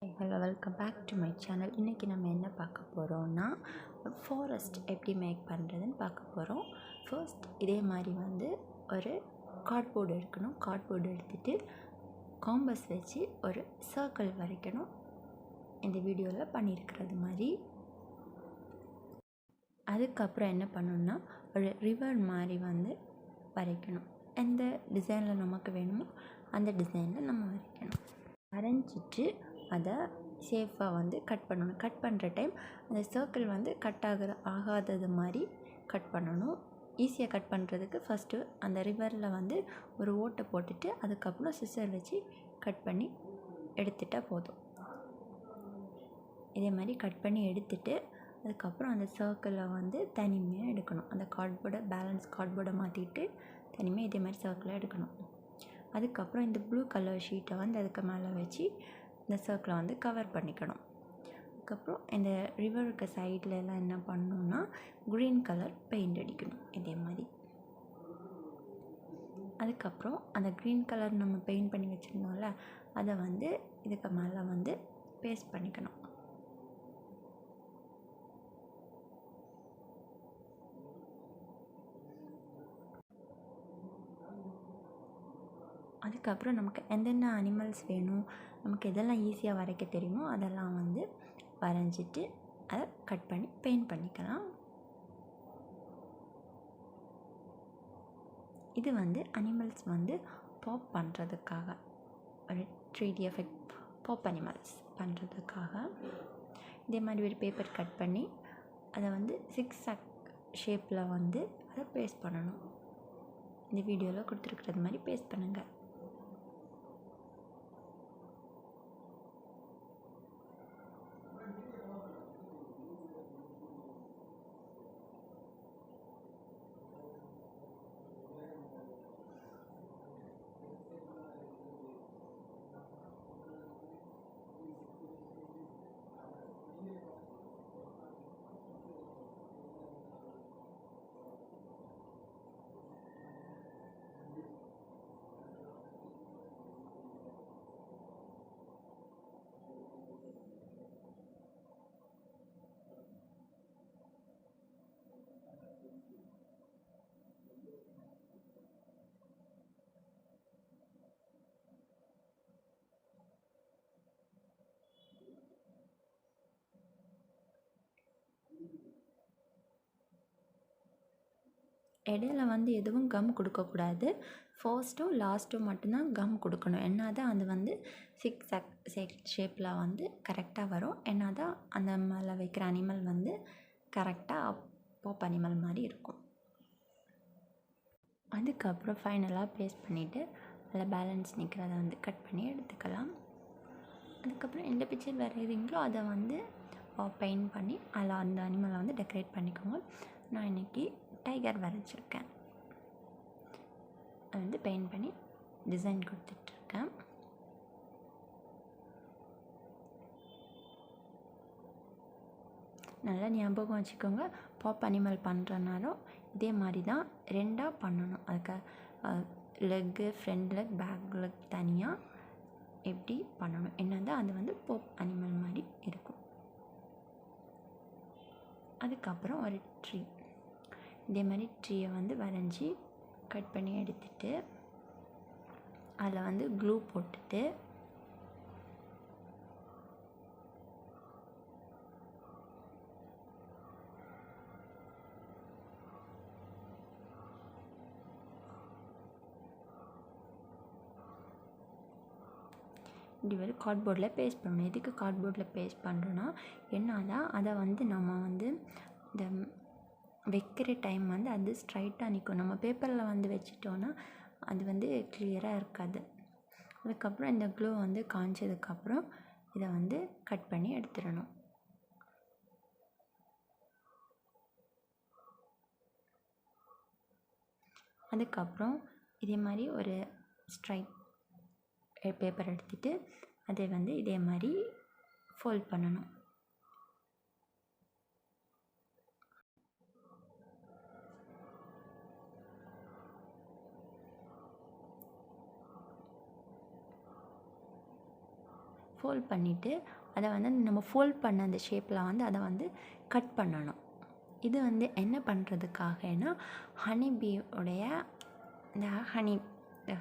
Hello welcome back to my channel. இன்றைக்கி நம்ம என்ன பார்க்க போகிறோம்னா ஃபாரஸ்ட் எப்படி மேக் பண்ணுறதுன்னு பார்க்க போகிறோம். ஃபர்ஸ்ட் இதே மாதிரி ஒரு கார்ட்போர்டு எடுக்கணும். கார்ட்போர்டு எடுத்துகிட்டு காம்பஸ் வச்சு ஒரு சர்க்கிள் வரைக்கணும். இந்த வீடியோவில் பண்ணியிருக்கிறது மாதிரி. அதுக்கப்புறம் என்ன பண்ணணும்னா ஒரு ரிவர் மாதிரி வரைக்கணும். எந்த டிசைனில் நமக்கு வேணுமோ அந்த டிசைனில் நம்ம வரைக்கணும். வரைஞ்சிட்டு அதை சேஃபாக கட் பண்ணணும். கட் பண்ணுற டைம் அந்த சர்க்கிள் கட் ஆகாதது மாதிரி கட் பண்ணணும். ஈஸியாக கட் பண்ணுறதுக்கு ஃபஸ்ட்டு அந்த ரிவரில் ஒரு ஓட்டை போட்டுட்டு அதுக்கப்புறம் சிசர் வச்சு கட் பண்ணி எடுத்துட்டால் போதும். இதே மாதிரி கட் பண்ணி எடுத்துட்டு அதுக்கப்புறம் அந்த சர்க்கிளை தனிமையாக எடுக்கணும். அந்த கார்ட்போர்டை பேலன்ஸ் கார்ட்போர்டை மாற்றிட்டு தனிமையாக இதே மாதிரி சர்க்கிளை எடுக்கணும். அதுக்கப்புறம் இந்த ப்ளூ கலர் ஷீட்டை அதுக்கு மேலே வச்சு இந்த சர்க்கிளை கவர் பண்ணிக்கணும். அதுக்கப்புறம் இந்த ரிவருக்கு சைடில் எல்லாம் என்ன பண்ணணும்னா க்ரீன் கலர் பெயிண்ட் அடிக்கணும் இதே மாதிரி. அதுக்கப்புறம் அந்த க்ரீன் கலர் நம்ம பெயிண்ட் பண்ணி வச்சுருந்தோம்ல அதை இதுக்கு மேலே பேஸ்ட் பண்ணிக்கணும். அதுக்கப்புறம் நமக்கு எந்தெந்த அனிமல்ஸ் வேணும், நமக்கு எதெல்லாம் ஈஸியாக வரைக்க தெரியுமோ அதெல்லாம் வரைஞ்சிட்டு அதை கட் பண்ணி பெயிண்ட் பண்ணிக்கலாம். இது அனிமல்ஸ் பாப் பண்ணுறதுக்காக ஒரு 3D எஃபெக்ட் பாப் அனிமல்ஸ் பண்ணுறதுக்காக இதே மாதிரி ஒரு பேப்பர் கட் பண்ணி அதை சிக்ஸாக் ஷேப்பில் அதை பேஸ்ட் பண்ணணும். இந்த வீடியோவில் கொடுத்துருக்குறது மாதிரி பேஸ்ட் பண்ணுங்கள். இடையில எதுவும் கம் கொடுக்கக்கூடாது. ஃபர்ஸ்ட்டும் லாஸ்ட்டும் மட்டும்தான் கம் கொடுக்கணும். என்ன தான் அது சிக்ஸாக் ஷேப்பில் கரெக்டாக வரும். என்ன தான் அந்த மேலே வைக்கிற அனிமல் கரெக்டாக பாப் அனிமல் மாதிரி இருக்கும். அதுக்கப்புறம் ஃபைனலாக பேஸ்ட் பண்ணிவிட்டு அதில் பேலன்ஸ் நிற்கிறத கட் பண்ணி எடுத்துக்கலாம். அதுக்கப்புறம் எந்த பிக்சர் வரைகிறீங்களோ அதை பெயிண்ட் பண்ணி அதில் அந்த அனிமலை டெக்கரேட் பண்ணிக்கோங்க. நான் இன்றைக்கி டைகர் வரைஞ்சிருக்கேன். அது பெயிண்ட் பண்ணி டிசைன் கொடுத்துட்ருக்கேன். நல்லா ஞாபகம் வச்சுக்கோங்க, பாப் அனிமல் பண்ணுறனாலும் இதே மாதிரி தான் ரெண்டாக பண்ணணும். அதுக்கு leg, front leg, back leg தனியாக எப்படி பண்ணணும். என்ன தான் அது பாப் அனிமல் மாதிரி இருக்கும். அதுக்கப்புறம் ஒரு ட்ரீ, இதே மாதிரி ட்ரீயை வரைஞ்சி கட் பண்ணி எடுத்துட்டு அதில் க்ளூ போட்டுட்டு இப்படி கார்ட்போர்டில் பேஸ்ட் பண்ணணும். எதுக்கு கார்ட்போர்டில் பேஸ்ட் பண்ணுறோன்னா என்னன்னா அதை நம்ம இந்த வைக்கிற டைம் அது ஸ்ட்ரைட்டாக நிற்கும். நம்ம பேப்பரில் வச்சிட்டோன்னா அது கிளியராக இருக்காது. அதுக்கப்புறம் இந்த க்ளூ காய்ச்சதுக்கப்புறம் இதை கட் பண்ணி எடுத்துடணும். அதுக்கப்புறம் இதே மாதிரி ஒரு ஸ்ட்ரைட் பேப்பர் எடுத்துகிட்டு அதை இதே மாதிரி ஃபோல்ட் பண்ணணும். ஃபோல்ட் பண்ணிவிட்டு அதை வந்து நம்ம ஃபோல்ட் பண்ண அந்த ஷேப்பில் வந்து அதை வந்து கட் பண்ணணும். இது வந்து என்ன பண்ணுறதுக்காகனா ஹனி பீயோடைய இந்த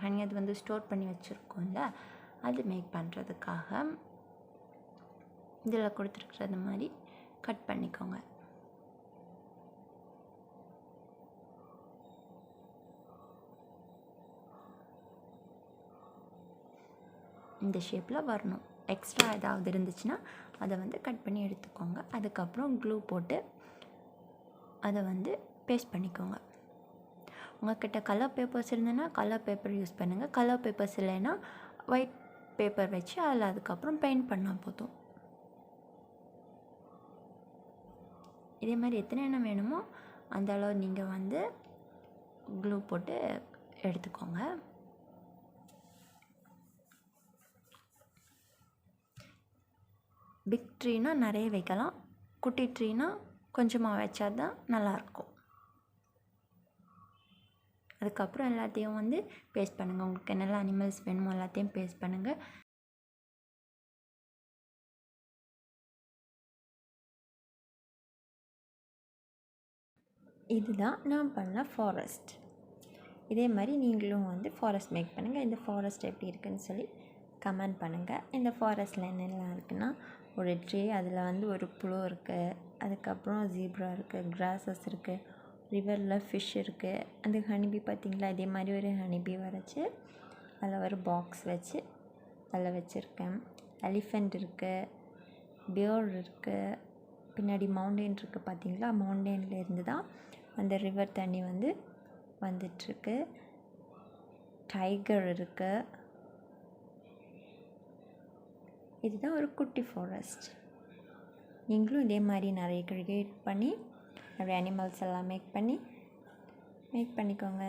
ஹனி அது வந்து ஸ்டோர் பண்ணி வச்சுருக்கோம்ல, அது மேக் பண்ணுறதுக்காக இதில் கொடுத்துருக்குறது மாதிரி கட் பண்ணிக்கோங்க. இந்த ஷேப்பில் வரணும். எக்ஸ்ட்ரா ஏதாவது இருந்துச்சுன்னா அதை வந்து கட் பண்ணி எடுத்துக்கோங்க. அதுக்கப்புறம் க்ளூ போட்டு அதை வந்து பேஸ்ட் பண்ணிக்கோங்க. உங்கள்கிட்ட கலர் பேப்பர்ஸ் இருந்ததுன்னா கலர் பேப்பர் யூஸ் பண்ணுங்கள். கலர் பேப்பர்ஸ் இல்லைன்னா ஒயிட் பேப்பர் வச்சு அதில் அதுக்கப்புறம் பெயிண்ட் பண்ணால் போதும். இதே மாதிரி எத்தனை எண்ணம் வேணுமோ அந்த அளவு நீங்கள் வந்து க்ளூ போட்டு எடுத்துக்கோங்க. பிக் ட்ரீனா நிறைய வைக்கலாம், குட்டி ட்ரீனா கொஞ்சமாக வச்சா தான் நல்லாயிருக்கும். அதுக்கப்புறம் எல்லாத்தையும் வந்து பேஸ்ட் பண்ணுங்கள். உங்களுக்கு என்னெல்லாம் அனிமல்ஸ் வேணுமோ எல்லாத்தையும் பேஸ்ட் பண்ணுங்கள். இதுதான் நான் பண்ண ஃபாரஸ்ட். இதே மாதிரி நீங்களும் வந்து ஃபாரஸ்ட் மேக் பண்ணுங்கள். இந்த ஃபாரஸ்ட் எப்படி இருக்குதுன்னு சொல்லி கமெண்ட் பண்ணுங்கள். இந்த ஃபாரஸ்ட்டில் என்னெல்லாம் இருக்குன்னா ஒரு ட்ரீ, அதில் வந்து ஒரு புழு இருக்குது, அதுக்கப்புறம் ஜீப்ரா இருக்குது, கிராஸஸ் இருக்குது, ரிவரில் ஃபிஷ் இருக்குது, அந்த ஹனிபி பார்த்திங்களா, இதே மாதிரி ஒரு ஹனிபி வரைச்சி அதில் ஒரு பாக்ஸ் வச்சு அதில் வச்சுருக்கேன். எலிஃபெண்ட் இருக்குது, பியர் இருக்குது, பின்னாடி மவுண்டெயின் இருக்குது பார்த்திங்களா, மவுண்டெயினில் இருந்து தான் அந்த ரிவர் தண்ணி வந்து வந்துட்டுருக்கு. டைகர் இருக்குது. இதுதான் ஒரு குட்டி ஃபாரஸ்ட். நீங்களும் இதே மாதிரி நிறைய கிரியேட் பண்ணி நிறைய அனிமல்ஸ் எல்லாம் மேக் பண்ணிக்கோங்க.